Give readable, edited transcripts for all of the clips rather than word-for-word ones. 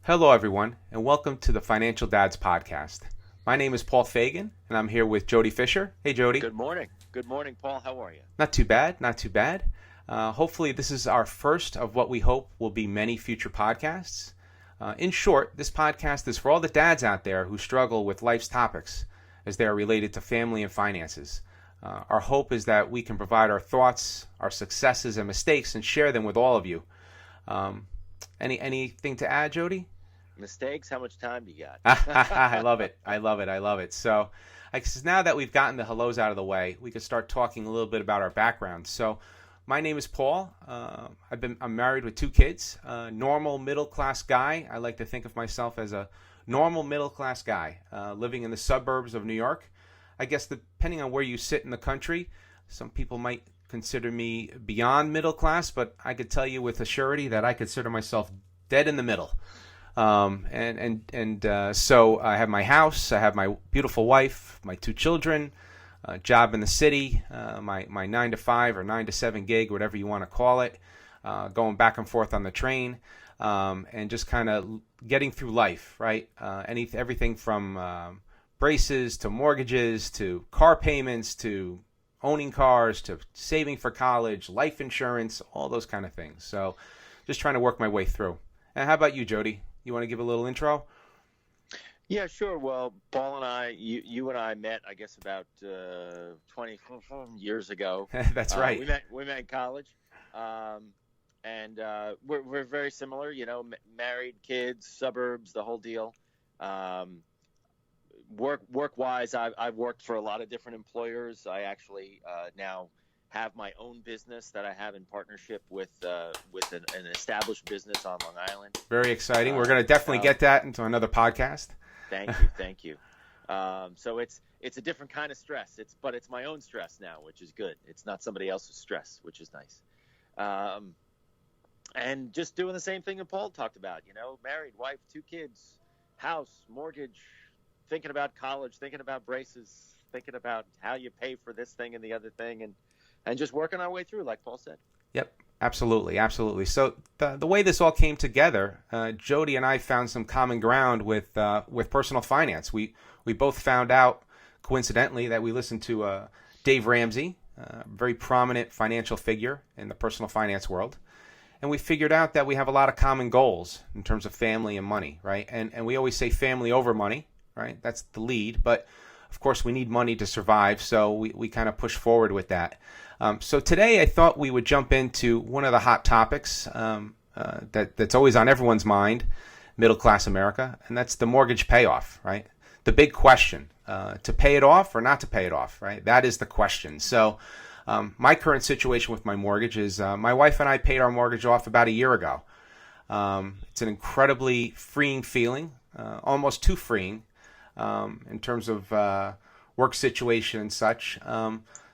Hello, everyone, and welcome to the Financial Dads Podcast. My name is Paul Fagan, and I'm here with Jody Fisher. Hey, Jody. Good morning. Good morning, Paul. How are you? Not too bad, not too bad. Hopefully, this is our first of what we hope will be many future podcasts. In short, this podcast is for all the dads out there who struggle with life's topics as they are related to family and finances. Our hope is that we can provide our thoughts, our successes, and mistakes and share them with all of you. Anything to add, Jody? Mistakes? How much time do you got? I love it. I love it. I love it. So, I guess now that we've gotten the hellos out of the way, we can start talking a little bit about our background. So, my name is Paul. I'm married with two kids. Normal middle class guy. I like to think of myself as a normal middle class guy living in the suburbs of New York. I guess depending on where you sit in the country, some people might consider me beyond middle class, but I could tell you with a surety that I consider myself dead in the middle. So I have my house, I have my beautiful wife, my two children, job in the city, my 9 to 5 or 9 to 7 gig, whatever you want to call it, going back and forth on the train, and just kind of getting through life, right? Everything from braces to mortgages to car payments to owning cars to saving for college, life insurance, all those kind of things. So just trying to work my way through. And how about you, Jody? You want to give a little intro? Yeah, sure. Well, Paul and you and I met, I guess, about 20 years ago. That's right. We met in college, and we're very similar. You know, married, kids, suburbs, the whole deal. Work wise, I've worked for a lot of different employers. I actually now have my own business that I have in partnership with an established business on Long Island. Very exciting. We're going to definitely get that into another podcast. Thank you. So it's a different kind of stress. But it's my own stress now, which is good. It's not somebody else's stress, which is nice. And just doing the same thing that Paul talked about. You know, married, wife, two kids, house, mortgage, thinking about college, thinking about braces, thinking about how you pay for this thing and the other thing, and just working our way through, like Paul said. Yep, absolutely. So the way this all came together, Jody and I found some common ground with personal finance. We both found out, coincidentally, that we listened to Dave Ramsey, a very prominent financial figure in the personal finance world. And we figured out that we have a lot of common goals in terms of family and money, right? And we always say family over money, right? That's the lead. But, of course, we need money to survive, so we kind of push forward with that. So today I thought we would jump into one of the hot topics that's always on everyone's mind, middle-class America, and that's the mortgage payoff, right? The big question, to pay it off or not to pay it off, right? That is the question. So my current situation with my mortgage is my wife and I paid our mortgage off about a year ago. It's an incredibly freeing feeling, almost too freeing in terms of work situation and such.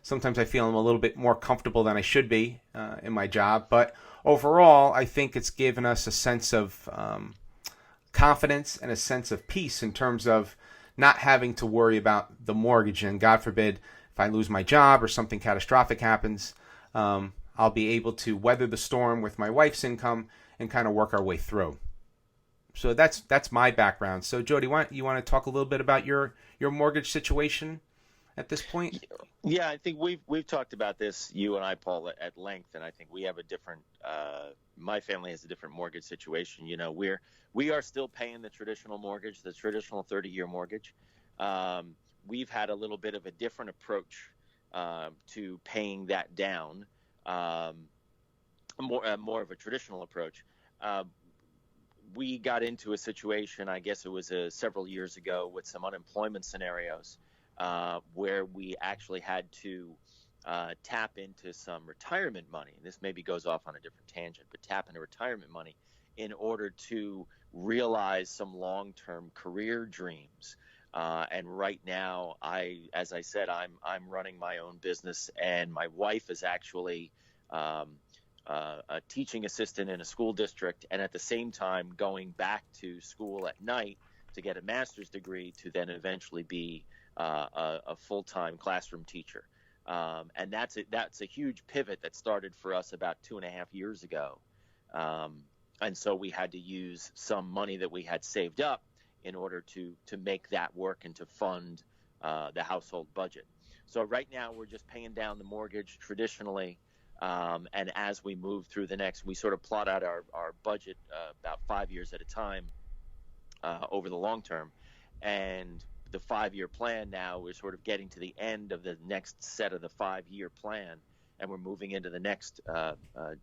Sometimes I feel I'm a little bit more comfortable than I should be in my job. But overall, I think it's given us a sense of confidence and a sense of peace in terms of not having to worry about the mortgage. And God forbid, if I lose my job or something catastrophic happens, I'll be able to weather the storm with my wife's income and kind of work our way through. So that's my background. So Jody, you want to talk a little bit about your mortgage situation at this point? Yeah, I think we've talked about this, you and I, Paul, at length, and I think we have a different. My family has a different mortgage situation. You know, we are still paying the traditional mortgage, the traditional 30-year mortgage. We've had a little bit of a different approach to paying that down, more of a traditional approach. We got into a situation, I guess it was several years ago, with some unemployment scenarios. Where we actually had to tap into some retirement money. This maybe goes off on a different tangent, but tap into retirement money in order to realize some long-term career dreams. And right now, as I said, I'm running my own business, and my wife is actually a teaching assistant in a school district, and at the same time going back to school at night to get a master's degree to then eventually be a full-time classroom teacher. And that's a huge pivot that started for us about 2.5 years ago. And so we had to use some money that we had saved up in order to make that work and to fund the household budget. So right now we're just paying down the mortgage traditionally, and as we move through the next, we sort of plot out our budget about 5 years at a time over the long term. And the 5 year plan now, we're sort of getting to the end of the next set of the 5 year plan, and we're moving into the next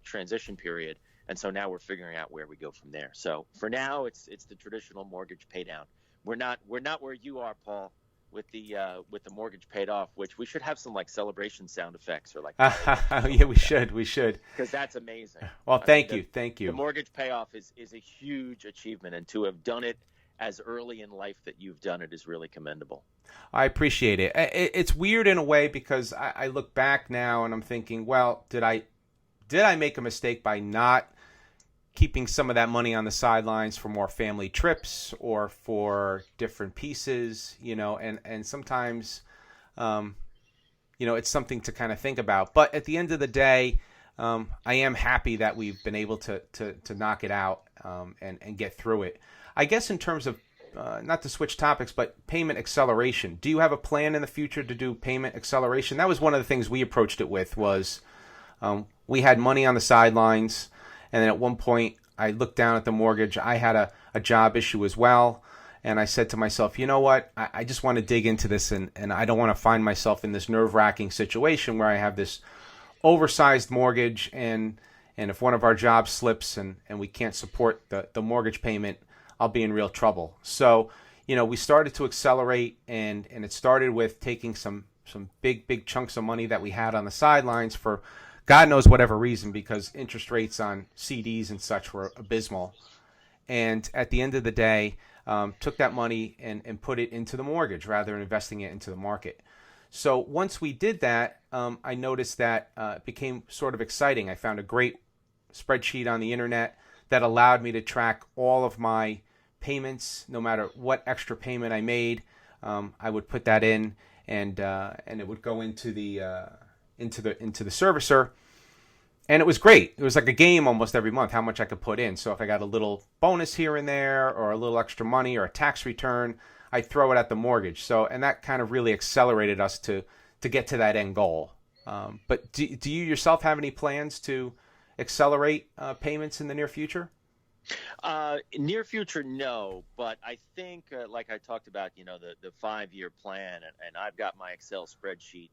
transition period. And so now we're figuring out where we go from there. So for now, it's the traditional mortgage pay down. We're not where you are, Paul, with the mortgage paid off, which we should have some like celebration sound effects or like Yeah, we should, because that's amazing. well, thank you. The mortgage payoff is a huge achievement, and to have done it as early in life that you've done it is really commendable. I appreciate it. It's weird in a way because I look back now and I'm thinking, well, did I make a mistake by not keeping some of that money on the sidelines for more family trips or for different pieces, and sometimes, it's something to kind of think about. But at the end of the day, I am happy that we've been able to knock it out and get through it. I guess in terms of, not to switch topics, but payment acceleration. Do you have a plan in the future to do payment acceleration? That was one of the things we approached it with was we had money on the sidelines. And then at one point, I looked down at the mortgage. I had a job issue as well. And I said to myself, you know what? I just want to dig into this, and I don't want to find myself in this nerve-wracking situation where I have this oversized mortgage, and if one of our jobs slips and we can't support the mortgage payment, I'll be in real trouble. So, we started to accelerate, and it started with taking some big chunks of money that we had on the sidelines for God knows whatever reason, because interest rates on CDs and such were abysmal. And at the end of the day, took that money and put it into the mortgage rather than investing it into the market. So once we did that, I noticed that it became sort of exciting. I found a great spreadsheet on the internet that allowed me to track all of my payments, no matter what extra payment I made. I would put that in, and it would go into the servicer, and it was great. It was like a game almost every month how much I could put in. So if I got a little bonus here and there or a little extra money or a tax return, I'd throw it at the mortgage. So, and that kind of really accelerated us to get to that end goal. But do you yourself have any plans to accelerate payments in the near future? Near future, no, but I think like I talked about, the 5 year plan, and I've got my Excel spreadsheet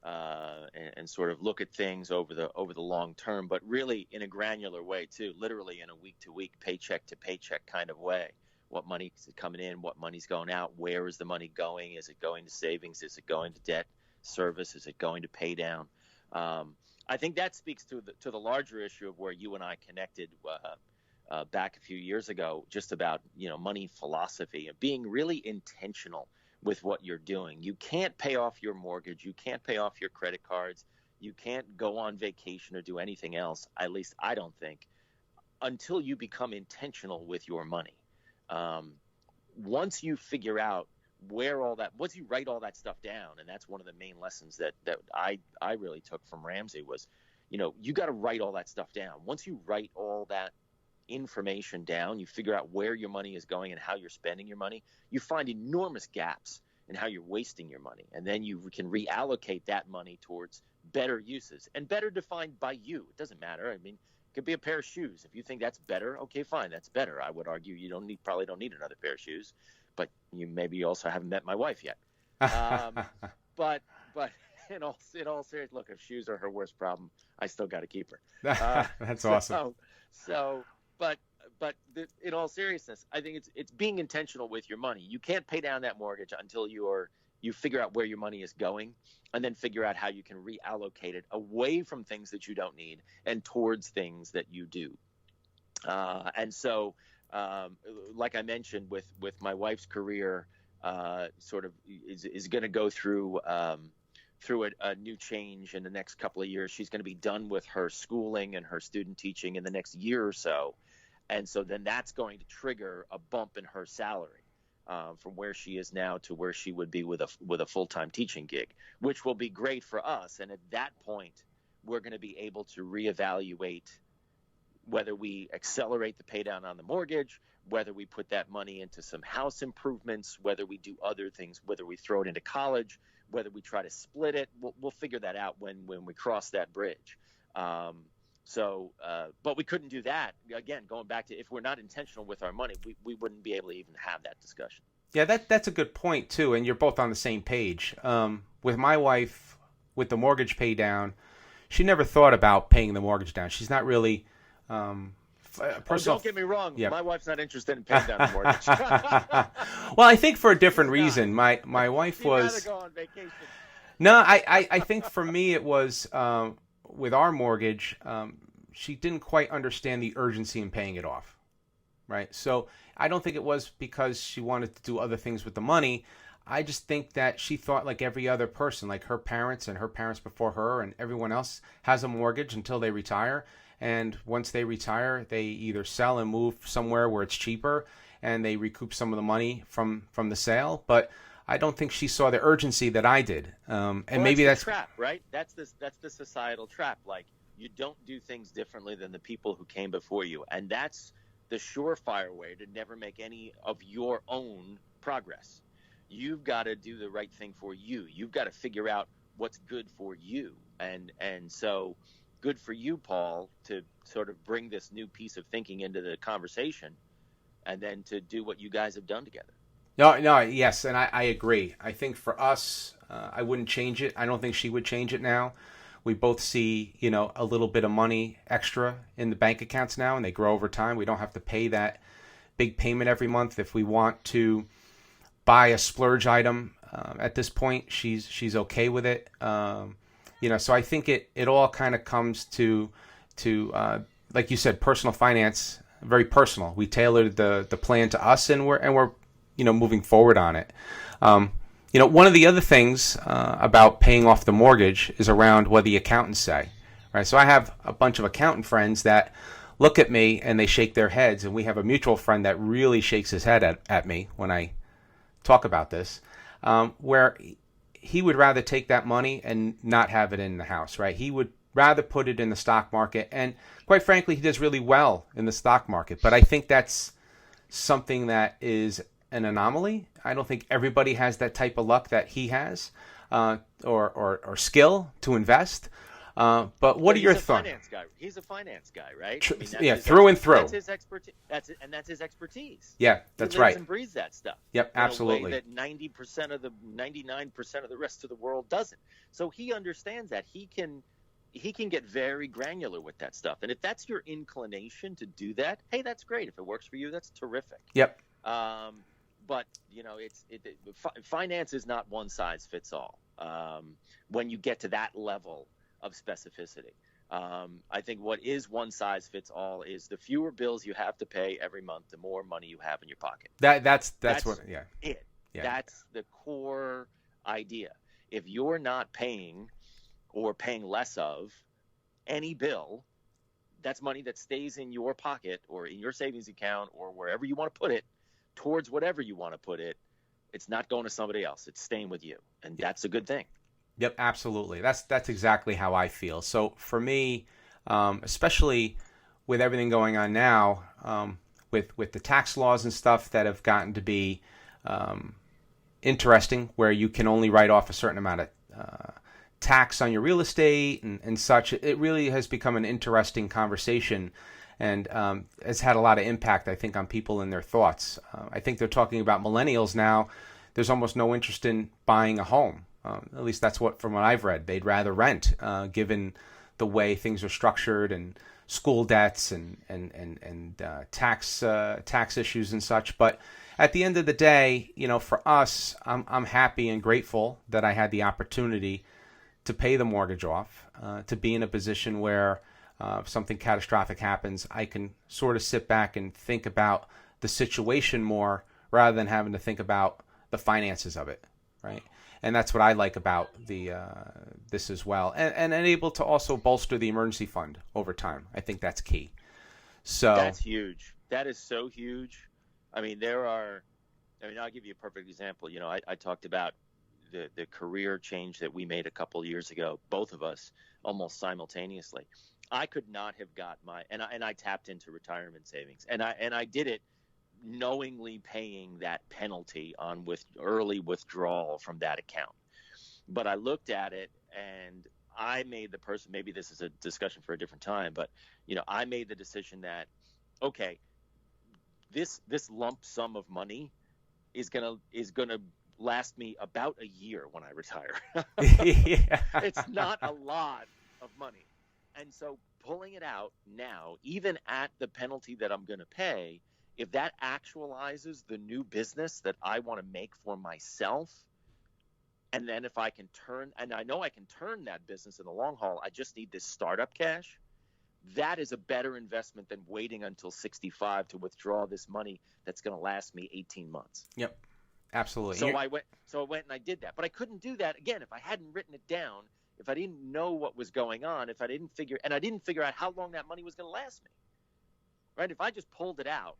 and sort of look at things over the long term, but really in a granular way too, literally in a week to week, paycheck to paycheck kind of way. What money is coming in? What money's going out? Where is the money going? Is it going to savings? Is it going to debt service? Is it going to pay down? I think that speaks to the larger issue of where you and I connected back a few years ago, just about money philosophy and being really intentional with what you're doing. You can't pay off your mortgage. You can't pay off your credit cards. You can't go on vacation or do anything else, at least I don't think, until you become intentional with your money. Once you figure out once you write all that stuff down, and that's one of the main lessons that I really took from Ramsey was, you got to write all that stuff down. Once you write all that information down, you figure out where your money is going and how you're spending your money, you find enormous gaps in how you're wasting your money, and then you can reallocate that money towards better uses, and better defined by you. It doesn't matter. I mean, it could be a pair of shoes. If you think that's better, okay, fine, that's better. I would argue you probably don't need another pair of shoes, but you also haven't met my wife yet. But in all seriousness, look, if shoes are her worst problem, I still got to keep her. That's awesome. But in all seriousness, I think it's being intentional with your money. You can't pay down that mortgage until you figure out where your money is going, and then figure out how you can reallocate it away from things that you don't need and towards things that you do. And so, like I mentioned, with my wife's career, sort of is going to go through a new change in the next couple of years. She's going to be done with her schooling and her student teaching in the next year or so. And so then that's going to trigger a bump in her salary from where she is now to where she would be with a full-time teaching gig, which will be great for us. And at that point, we're going to be able to reevaluate whether we accelerate the pay down on the mortgage, whether we put that money into some house improvements, whether we do other things, whether we throw it into college, whether we try to split it. We'll figure that out when we cross that bridge. But we couldn't do that. Again, going back to, if we're not intentional with our money, we wouldn't be able to even have that discussion. Yeah, that's a good point too, and you're both on the same page. With my wife, with the mortgage pay down, she never thought about paying the mortgage down. She's not really personal. Don't get me wrong. Yeah. My wife's not interested in paying down the mortgage. Well, I think for a different reason. My wife She'd was. rather go on vacation. No, I think for me it was with our mortgage. She didn't quite understand the urgency in paying it off, right? So I don't think it was because she wanted to do other things with the money. I just think that she thought like every other person, like her parents and her parents before her and everyone else has a mortgage until they retire. And once they retire, they either sell and move somewhere where it's cheaper and they recoup some of the money from the sale. But I don't think she saw the urgency that I did. And Well, maybe that's that's the trap, right? That's the societal trap. Like, you don't do things differently than the people who came before you, and that's the surefire way to never make any of your own progress. You've got to do the right thing for you. You've got to figure out what's good for you, and so good for you, Paul, to sort of bring this new piece of thinking into the conversation, and then to do what you guys have done together. No, yes, and I agree. I think for us, I wouldn't change it. I don't think she would change it now. We both see, a little bit of money extra in the bank accounts now, and they grow over time. We don't have to pay that big payment every month. If we want to buy a splurge item at this point, she's okay with it. So I think it all kind of comes to like you said, personal finance, very personal. We tailored the plan to us, and we're moving forward on it. One of the other things about paying off the mortgage is around what the accountants say, right? So I have a bunch of accountant friends that look at me and they shake their heads, and we have a mutual friend that really shakes his head at me when I talk about this, where he would rather take that money and not have it in the house, right? He would rather put it in the stock market, and quite frankly, he does really well in the stock market. But I think that's something that is an anomaly. I don't think everybody has that type of luck that he has, or skill to invest. But what are your thoughts? He's a finance guy, right? Through and through. That's his expertise. That's his expertise. Yeah, that's he lives right. and breathes that stuff. Yep, absolutely. In a way that 99% of the rest of the world doesn't. So he understands that. He can get very granular with that stuff. And if that's your inclination to do that, hey, that's great. If it works for you, that's terrific. Yep. But finance is not one size fits all. When you get to that level of specificity, I think what is one size fits all is the fewer bills you have to pay every month, the more money you have in your pocket. That's what. Yeah. It. Yeah. That's the core idea. If you're not paying or paying less of any bill, that's money that stays in your pocket or in your savings account or wherever you want to put it, towards whatever you want to put it. It's not going to somebody else. It's staying with you. And that's a good thing. Yep, absolutely. That's exactly how I feel. So for me, especially with everything going on now, with the tax laws and stuff that have gotten to be interesting, where you can only write off a certain amount of tax on your real estate and such, it really has become an interesting conversation, and has had a lot of impact, I think, on people and their thoughts. I think they're talking about millennials now. There's almost no interest in buying a home. At least that's from what I've read. They'd rather rent, given the way things are structured and school debts and tax issues and such. But at the end of the day, for us, I'm happy and grateful that I had the opportunity to pay the mortgage off, to be in a position where if something catastrophic happens, I can sort of sit back and think about the situation more rather than having to think about the finances of it, right? And that's what I like about this as well, and able to also bolster the emergency fund over time. I think that's key. So that's huge. That is so huge. I mean, I'll give you a perfect example. I talked about the career change that we made a couple years ago, both of us almost simultaneously. I could not have got I tapped into retirement savings, and I did it knowingly paying that penalty on with early withdrawal from that account. But I looked at it and I made the person, maybe this is a discussion for a different time, but I made the decision that, okay, this lump sum of money is gonna last me about a year when I retire. Yeah. It's not a lot of money. And so pulling it out now, even at the penalty that I'm going to pay, if that actualizes the new business that I want to make for myself, and then if I can and I know I can turn that business in the long haul, I just need this startup cash. That is a better investment than waiting until 65 to withdraw this money that's going to last me 18 months. Yep. Absolutely. So I went and I did that. But I couldn't do that again if I hadn't written it down, if I didn't know what was going on, if I didn't figure out how long that money was going to last me. Right? If I just pulled it out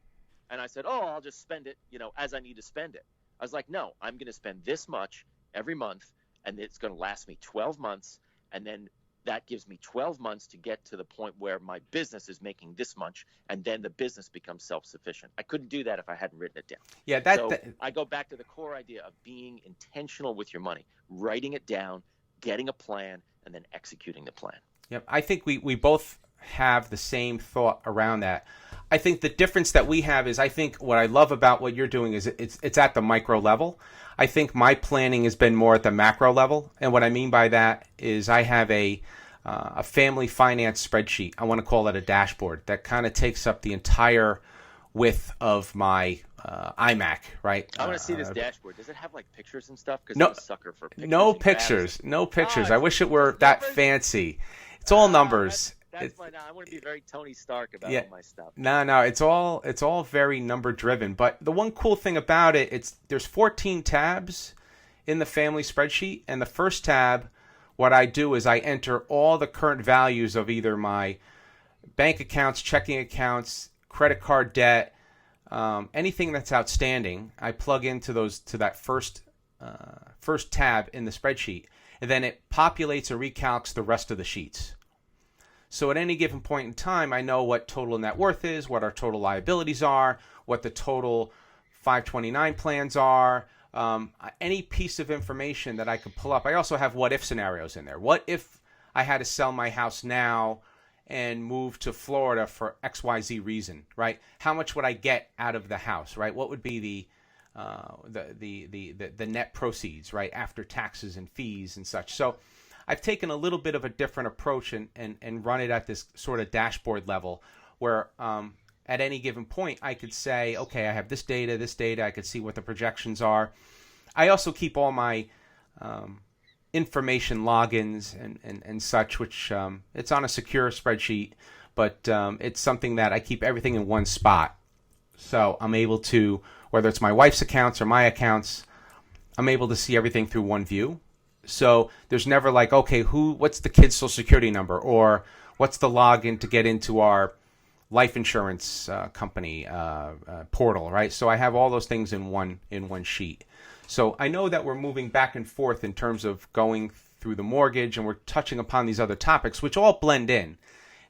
and I said, "Oh, I'll just spend it, as I need to spend it." I was like, "No, I'm going to spend this much every month, and it's going to last me 12 months, and then that gives me 12 months to get to the point where my business is making this much, and then the business becomes self-sufficient." I couldn't do that if I hadn't written it down. Yeah, I go back to the core idea of being intentional with your money, writing it down, getting a plan, and then executing the plan. Yep. I think we both have the same thought around that. I think the difference that we have is, I think what I love about what you're doing is it's at the micro level. I think my planning has been more at the macro level. And what I mean by that is I have a family finance spreadsheet. I want to call it a dashboard that kind of takes up the entire width of my iMac, right? I want to see this dashboard. Does it have like pictures and stuff? Because no, I'm a sucker for pictures. No pictures. No pictures. I wish it were that fancy. It's all numbers. That's fine. I want to be very Tony Stark about all my stuff. No. It's all very number driven. But the one cool thing about it, there's 14 tabs in the family spreadsheet, and the first tab, what I do is I enter all the current values of either my bank accounts, checking accounts, credit card debt, anything that's outstanding. I plug into that first tab in the spreadsheet, and then it populates or recalcs the rest of the sheets. So at any given point in time, I know what total net worth is, what our total liabilities are, what the total 529 plans are, any piece of information that I could pull up. I also have what if scenarios in there. What if I had to sell my house now and move to Florida for XYZ reason, right? How much would I get out of the house, right? What would be the net proceeds, right, after taxes and fees and such? So I've taken a little bit of a different approach and run it at this sort of dashboard level where at any given point I could say, okay, I have this data, I could see what the projections are. I also keep all my information logins and such, which it's on a secure spreadsheet, but it's something that I keep everything in one spot. So I'm able to, whether it's my wife's accounts or my accounts, I'm able to see everything through one view. So there's never like, okay, what's the kid's social security number, or what's the login to get into our life insurance company portal, right? So I have all those things in one sheet. So I know that we're moving back and forth in terms of going through the mortgage, and we're touching upon these other topics, which all blend in.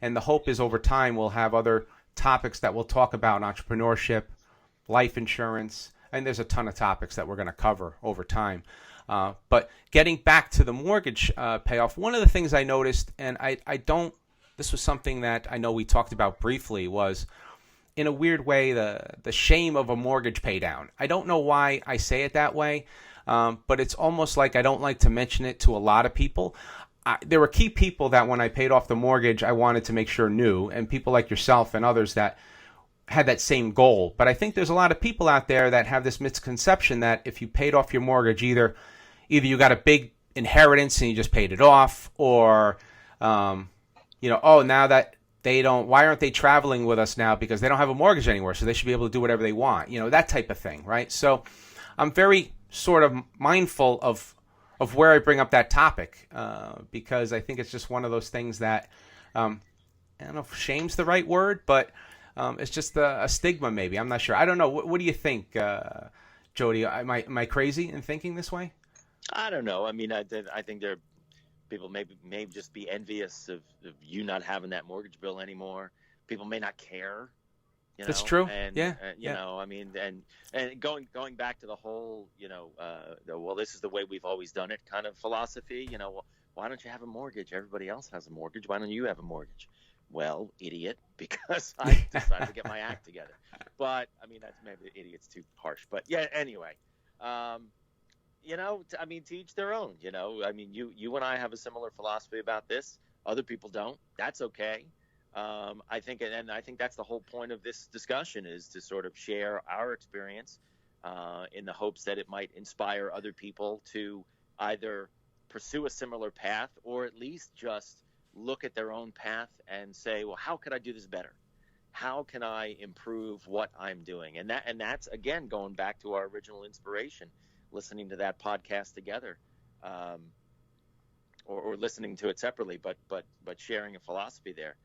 And the hope is over time we'll have other topics that we'll talk about: entrepreneurship, life insurance, and there's a ton of topics that we're going to cover over time. But getting back to the mortgage payoff, one of the things I noticed, and this was something that I know we talked about briefly, was in a weird way the shame of a mortgage pay down. I don't know why I say it that way, but it's almost like I don't like to mention it to a lot of people. There were key people that when I paid off the mortgage, I wanted to make sure knew, and people like yourself and others that had that same goal. But I think there's a lot of people out there that have this misconception that if you paid off your mortgage, either you got a big inheritance and you just paid it off, or now that they don't, why aren't they traveling with us now because they don't have a mortgage anymore, so they should be able to do whatever they want, that type of thing, right? So I'm very sort of mindful of where I bring up that topic because I think it's just one of those things that I don't know if shame's the right word, but it's just a stigma maybe. I'm not sure. I don't know. What do you think, Jody? Am I crazy in thinking this way? I don't know. I mean, I think People may just be envious of you not having that mortgage bill anymore. People may not care, That's true. and Yeah. you know, I mean, and going back to the whole, well, this is the way we've always done it kind of philosophy. Well, why don't you have a mortgage? Everybody else has a mortgage. Why don't you have a mortgage? Well, idiot, because I decided to get my act together. But I mean, that's maybe idiot's too harsh. But yeah, anyway, I mean, to each their own. I mean, you and I have a similar philosophy about this. Other people don't. That's okay. I think that's the whole point of this discussion, is to sort of share our experience in the hopes that it might inspire other people to either pursue a similar path, or at least just look at their own path and say, well, how could I do this better? How can I improve what I'm doing? And that's again going back to our original inspiration, listening to that podcast together, or listening to it separately, but sharing a philosophy there.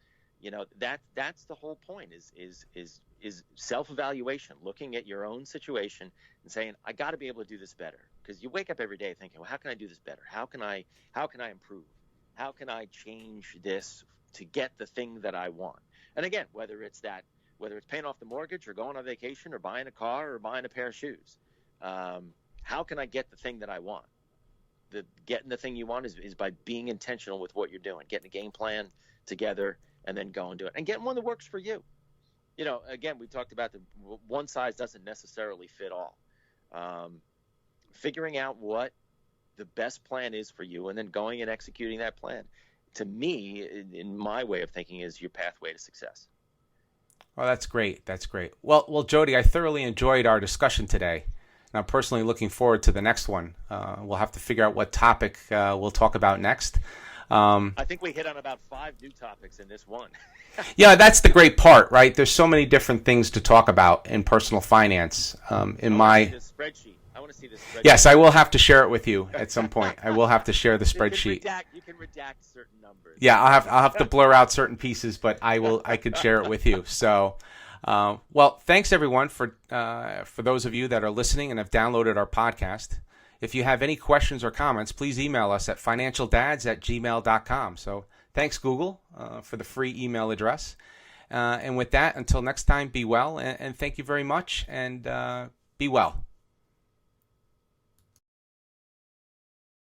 That's the whole point, is self-evaluation, looking at your own situation and saying, I got to be able to do this better. Because you wake up every day thinking, well, how can I do this better? How can I improve? How can I change this to get the thing that I want? And again, whether it's paying off the mortgage, or going on vacation, or buying a car, or buying a pair of shoes, how can I get the thing that I want? Getting the thing you want is by being intentional with what you're doing, getting a game plan together, and then go and do it, and getting one that works for you. Again, we talked about the one size doesn't necessarily fit all. Figuring out what the best plan is for you, and then going and executing that plan, to me, in my way of thinking, is your pathway to success. Well, that's great. That's great. Well, Jody, I thoroughly enjoyed our discussion today. And I'm personally looking forward to the next one. We'll have to figure out what topic we'll talk about next. I think we hit on about 5 new topics in this one. Yeah, that's the great part, right? There's so many different things to talk about in personal finance. I want to see this spreadsheet. Yes, I will have to share it with you at some point. I will have to share the spreadsheet. You can redact certain numbers. Yeah, I'll have to blur out certain pieces, but I could share it with you. So, well, thanks everyone for those of you that are listening and have downloaded our podcast. If you have any questions or comments, please email us at financialdads@gmail.com. So thanks, Google, for the free email address. And with that, until next time, be well, and thank you very much, and be well.